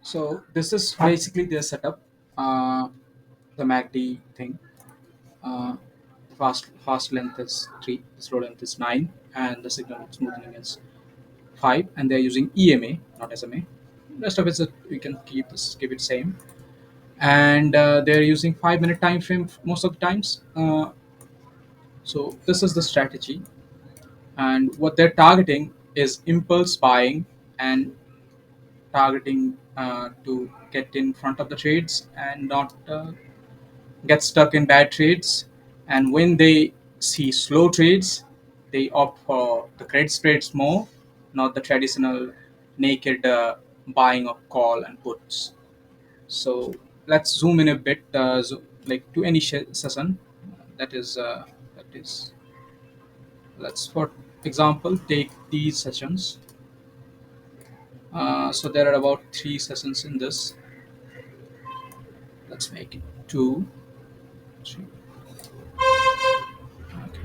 So this is basically their setup. The MACD thing. Uh, the fast length is 3, the slow length is 9, and the signal smoothing is 5. And they're using EMA, not SMA. Rest of it we can keep it same. And they're using 5 minute time frame most of the times. So this is the strategy, and what they're targeting is impulse buying and targeting to get in front of the trades and not get stuck in bad trades. And when they see slow trades, they opt for the credit spreads more, not the traditional naked buying of call and puts. So let's zoom in a bit, like to any session. That is, that is. Let's, for example, take these sessions. So there are about 3 sessions in this. Let's make it 2, 3. Okay.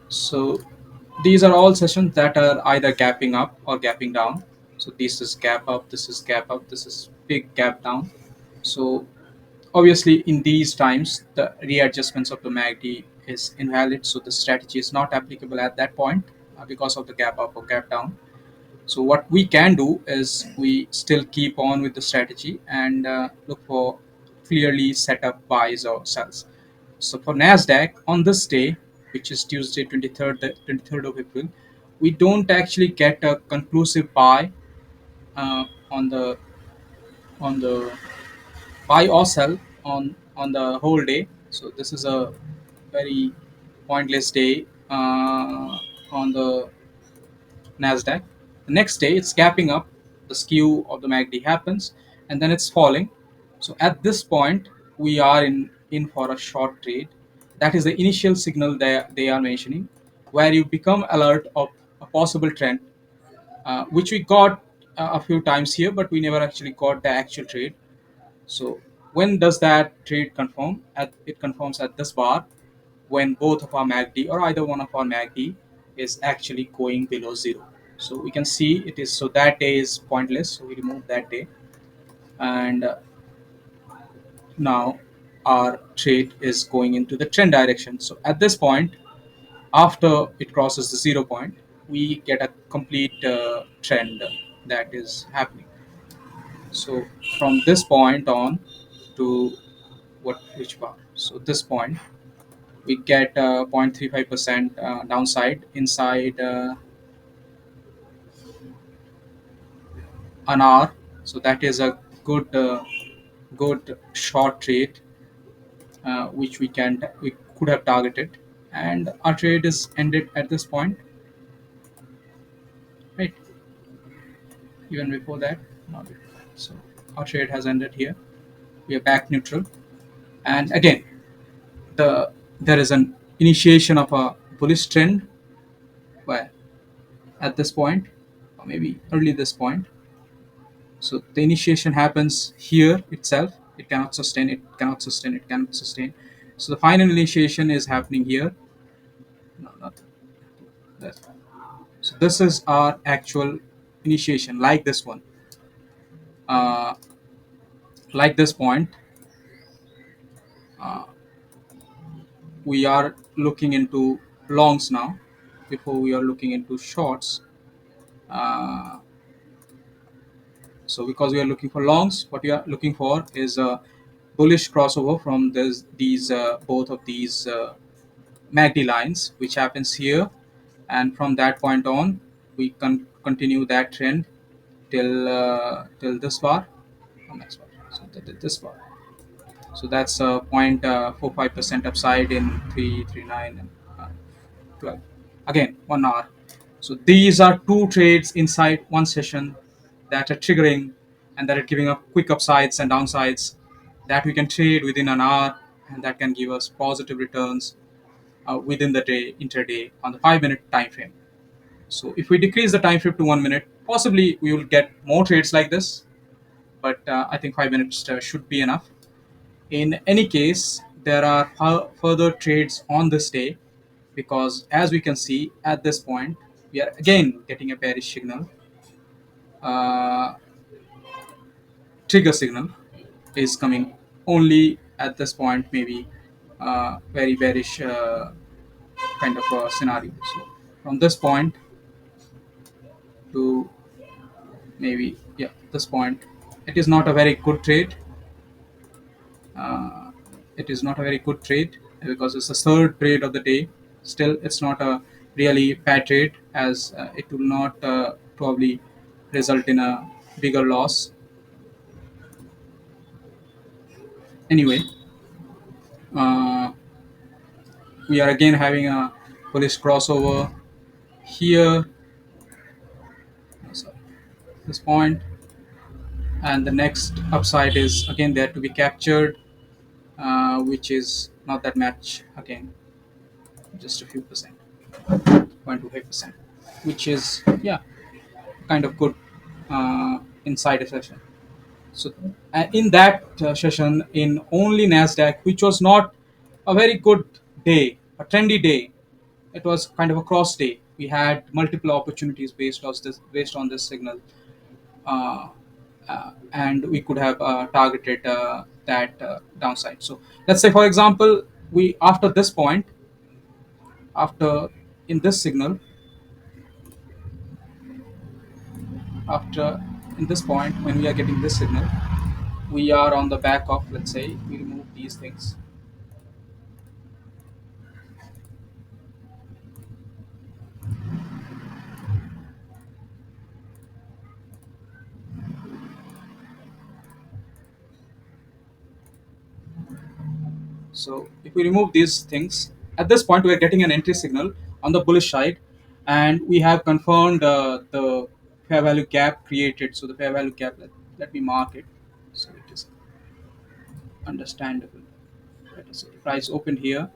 So these are all sessions that are either gapping up or gapping down. So this is gap up, this is gap up, this is big gap down. So obviously in these times the readjustments of the MACD is invalid, so the strategy is not applicable at that point because of the gap up or gap down. So what we can do is we still keep on with the strategy and look for clearly set up buys or sells. So for Nasdaq on this day, which is Tuesday 23rd of April, we don't actually get a conclusive buy uh, on the buy or sell on the whole day. So this is a very pointless day on the Nasdaq. The next day, it's gapping up. The skew of the MACD happens, and then it's falling. So at this point, we are in for a short trade. That is the initial signal they are mentioning, where you become alert of a possible trend, which we got a few times here, but we never actually got the actual trade. So when does that trade confirm? It confirms at this bar when both of our MACD or either one of our MACD is actually going below zero. So we can see it is, so that day is pointless. So we remove that day, and now our trade is going into the trend direction. So at this point, after it crosses the 0 point, we get a complete trend that is happening. So from this point on to which bar? So this point we get 0.35% downside inside an hour. So that is a good short trade which we could have targeted, and our trade is ended at this point, right? Even before that, not before. So our trade has ended here. We are back neutral, and again there is an initiation of a bullish trend where at this point or maybe early this point. So the initiation happens here itself. It cannot sustain, it cannot sustain, it cannot sustain. So the final initiation is happening here. No, not that. So this is our actual initiation, like this one. Uh, like this point, uh, we are looking into longs now before we are looking into shorts. Uh, so because we are looking for longs, what we are looking for is a bullish crossover from these both of these MACD lines, which happens here, and from that point on, we can continue that trend till this bar, next bar. So this bar. So that's 0.45% upside in 339 and 12. Again, 1 hour. So these are two trades inside one session that are triggering and that are giving up quick upsides and downsides that we can trade within an hour, and that can give us positive returns within the day, intraday, on the 5 minute time frame. So if we decrease the time frame to 1 minute, possibly we will get more trades like this, but I think 5 minutes should be enough. In any case, there are further trades on this day because, as we can see at this point, We are again getting a bearish signal. uh, Trigger signal is coming only at this point, maybe very bearish kind of a scenario. So from this point to maybe, yeah, this point, it is not a very good trade. uh, it is not a very good trade because it's the third trade of the day. Still, it's not a really bad trade, as it will not probably result in a bigger loss anyway. uh, we are again having a bullish crossover here. Sorry, this point, and the next upside is again there to be captured, which is not that much again, just a few percent, 0.25%, which is, yeah, kind of good inside a session. So in that session, in only Nasdaq, which was not a very good day, a trendy day, it was kind of a cross day. We had multiple opportunities based on this signal, uh, and we could have targeted that downside. So let's say, for example, we after this point, after in this signal, after in this point when we are getting this signal, we are on the back of, let's say, we remove these things. So if we remove these things, at this point we are getting an entry signal on the bullish side, and we have confirmed the fair value gap created. So the fair value gap, let me mark it so it is understandable. Let us say the price opened here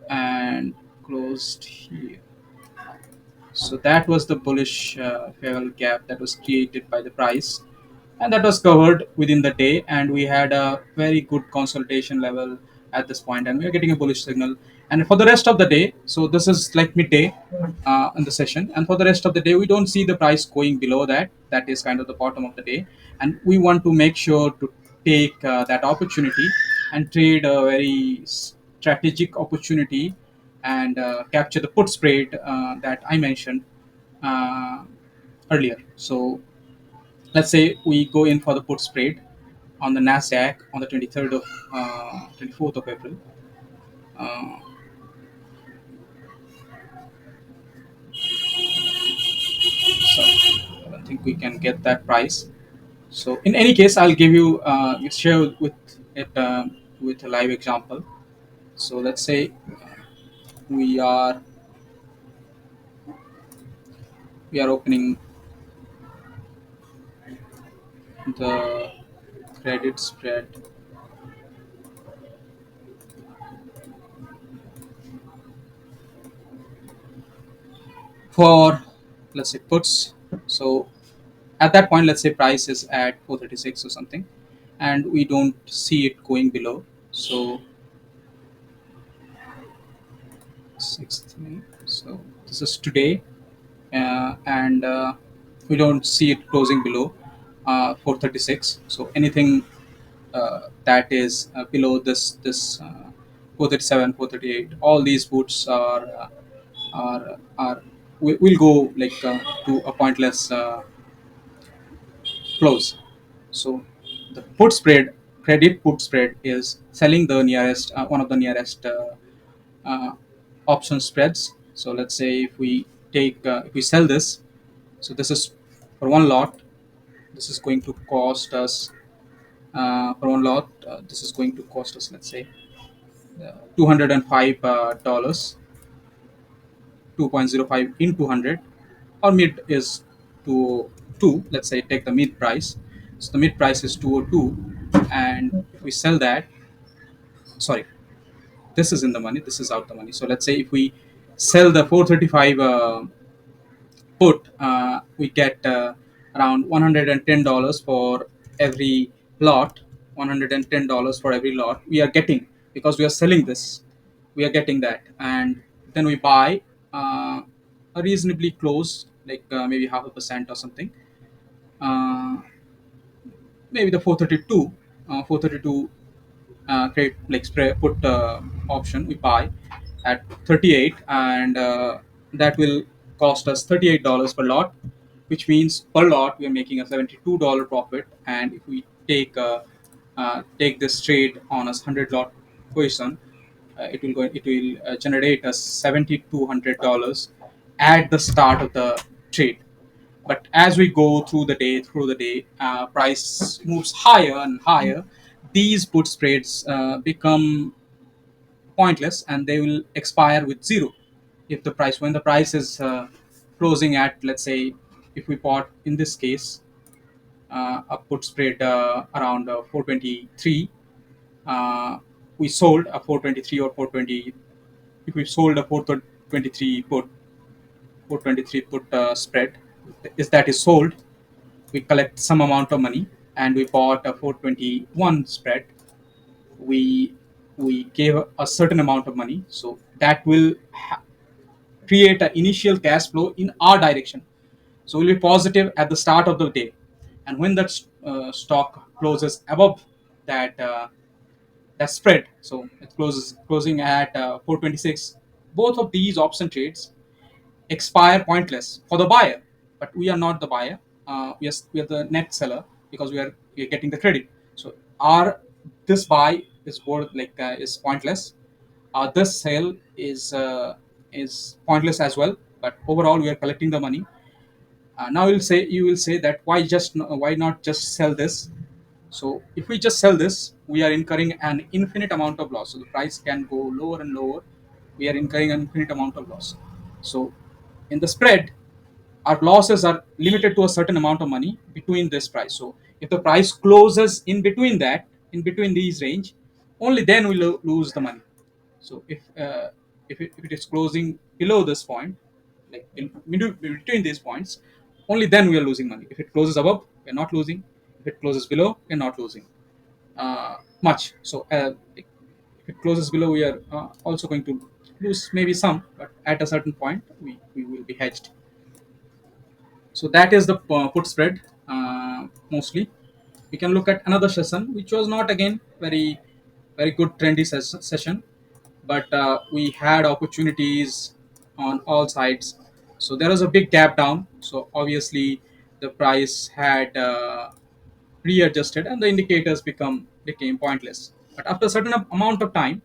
and closed here. So that was the bullish fair value gap that was created by the price, and that was covered within the day. And we had a very good consolidation level at this point, and we are getting a bullish signal. And for the rest of the day, so this is like midday in the session, and for the rest of the day, we don't see the price going below that. That is kind of the bottom of the day, and we want to make sure to take that opportunity and trade a very strategic opportunity, and capture the put spread that I mentioned uh, earlier. So let's say we go in for the put spread on the Nasdaq on the 23rd of 24th of April. Uh, Sorry, I don't think we can get that price. So in any case, I'll give you share with it with a live example. So let's say we are we are opening the credit spread for, let's say, puts. So at that point, let's say price is at 436 or something, and we don't see it going below. So 6th May. So this is today, and we don't see it closing below 436. So anything that is below this 437, 438, all these puts are will go like to a pointless close. So the put spread, credit put spread, is selling the nearest one of the nearest uh, option spreads. So let's say if we sell this, so this is for one lot. This is going to cost us for one lot. This is going to cost us, let's say, $205, 2.05 into 100, or mid is 202. Let's say take the mid price. So the mid price is 202, and if we sell that, sorry, this is in the money, this is out the money. So let's say if we sell the 435 put, we get around $110 for every lot. $110 for every lot we are getting, because we are selling this, we are getting that. And then we buy uh, reasonably close, like maybe half a percent or something. Uh, Maybe the 432 create like put option we buy at 38, and that will cost us $38 per lot, which means per lot we are making a $72 profit. And if we take this trade on a 100 lot position, it will generate us $7,200 at the start of the trade. But as we go through the day, price moves higher and higher. These put spreads become pointless, and they will expire with zero. If the price When the price is closing at, let's say, if we bought in this case a put spread around 423, uh, we sold a 423 or 420. If we sold a 423 put spread, is that is sold, we collect some amount of money. And we bought a 421 spread, we we gave a certain amount of money, so that will create an initial cash flow in our direction. So we'll be positive at the start of the day. And when that stock closes above that spread, so it closing at 426, both of these option trades expire pointless for the buyer. But we are not the buyer. We are the net seller, because we are getting the credit. So our this buy is worth, is pointless. This sale is pointless as well. But overall, we are collecting the money. Now you will say that why not just sell this? So if we just sell this, we are incurring an infinite amount of loss. So the price can go lower and lower. We are incurring an infinite amount of loss. So in the spread, our losses are limited to a certain amount of money between this price. So if the price closes in between these range, only then we lose the money. So if it is closing below this point, like between these points, only then we are losing money. If it closes above, we are not losing. If it closes below, we are not losing much. So if it closes below, we are also going to lose maybe some, but at a certain point, we will be hedged. So that is the put spread mostly. We can look at another session, which was not again very good trendy session, but we had opportunities on all sides. So there was a big gap down. So obviously the price had readjusted, and the indicators became pointless. But after a certain amount of time,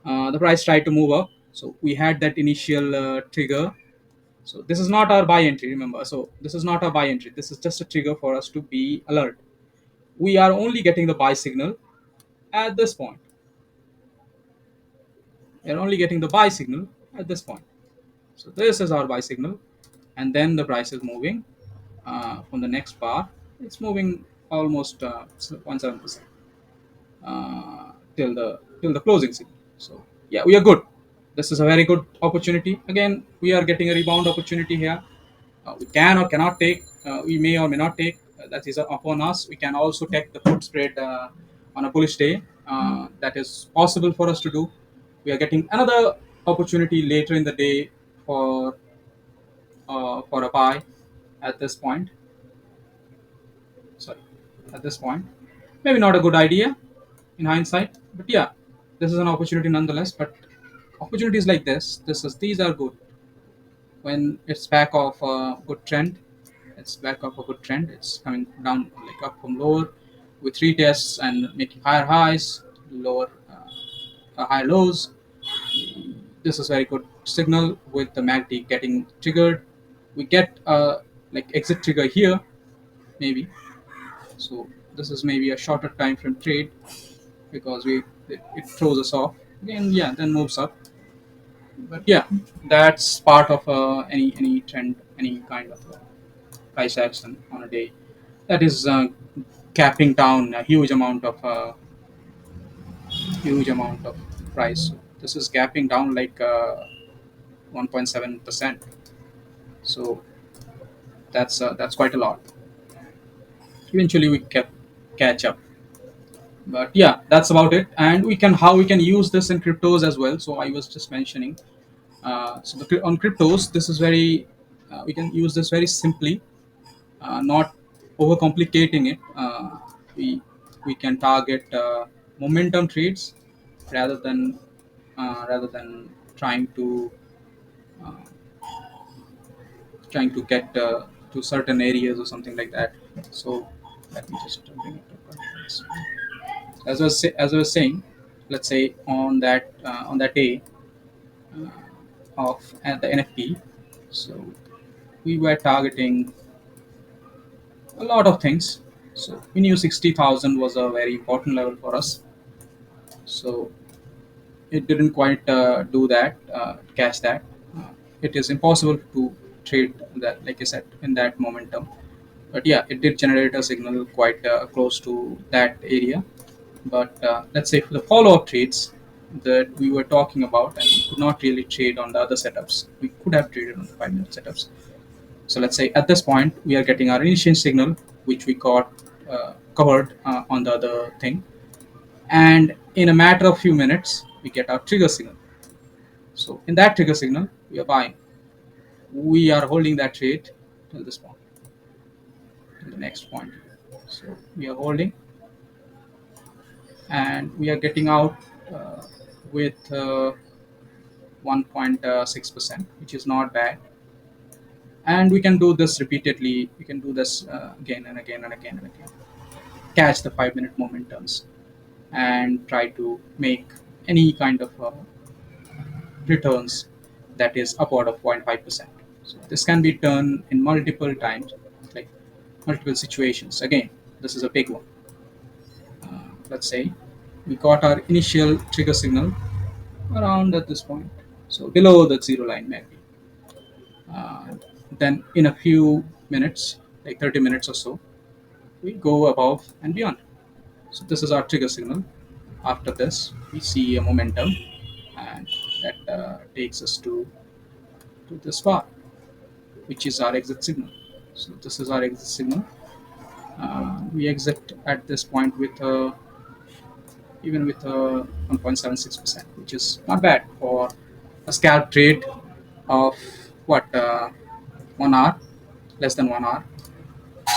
the price tried to move up. So we had that initial trigger. So this is not our buy entry, remember. So this is not our buy entry. This is just a trigger for us to be alert. We are only getting the buy signal at this point. We are only getting the buy signal at this point. So this is our buy signal, and then the price is moving from the next bar. It's moving almost 0.7% till the closing signal. So yeah, we are good. This is a very good opportunity. Again, we are getting a rebound opportunity here. We can or cannot take. We may or may not take. That is upon us. We can also take the put spread on a bullish day. That is possible for us to do. We are getting another opportunity later in the day for for a buy at this point. Sorry, at this point, maybe not a good idea in hindsight, but yeah, this is an opportunity nonetheless. But opportunities like these are good when it's back of a good trend. It's back of a good trend. It's coming down, like up from lower with retests and making higher highs, lower higher lows. This is very good signal with the MACD getting triggered. We get a exit trigger here maybe. So this is maybe a shorter time frame trade, because it throws us off again. Yeah, then moves up. But yeah, that's part of any trend, any kind of price action on a day that is capping down a huge amount of price. This is gapping down like 1.7%. So that's quite a lot. Eventually we catch up. But yeah, that's about it. And we can how we can use this in cryptos as well. So I was just mentioning, On cryptos, this is very we can use this very simply, not overcomplicating it. We can target momentum trades rather than trying to uh, get to certain areas or something like that. So let me just bring it up. As I was saying, let's say on that day of at the NFP, so we were targeting a lot of things. So we knew 60,000 was a very important level for us. So it didn't quite do that, catch that. Uh, it is impossible to trade that, like I said, in that momentum. But yeah, it did generate a signal quite close to that area. But let's say for the follow-up trades that we were talking about, and we could not really trade on the other setups. We could have traded on the 5 minute setups. So let's say at this point we are getting our initial signal, which we got covered on the other thing, and in a matter of few minutes we get our trigger signal. So in that trigger signal we are buying. We are holding that trade till this point, till the next point. So we are holding, and we are getting out uh, with 1.6%, which is not bad. And we can do this repeatedly. We can do this again and again and again and again. Catch the 5 minute momentums and try to make any kind of returns that is upward of 0.5%. So this can be done in multiple times, like multiple situations. Again, this is a big one. Let's say we got our initial trigger signal around at this point, so below the zero line maybe. Uh, then in a few minutes, like 30 minutes or so, we go above and beyond. So this is our trigger signal. After this, we see a momentum, and that takes us to this bar, which is our exit signal. So this is our exit signal. We exit at this point with even with 1.76%, which is not bad for a scalp trade of what 1 hour, less than 1 hour.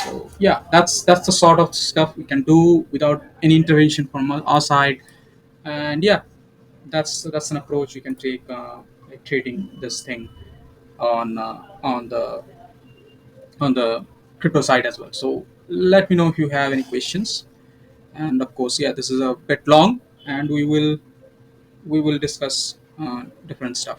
So yeah, that's the sort of stuff we can do without any intervention from our side. And yeah, that's an approach you can take, like trading this thing on the crypto side as well. So let me know if you have any questions. And of course, yeah, this is a bit long, and we will discuss different stuff.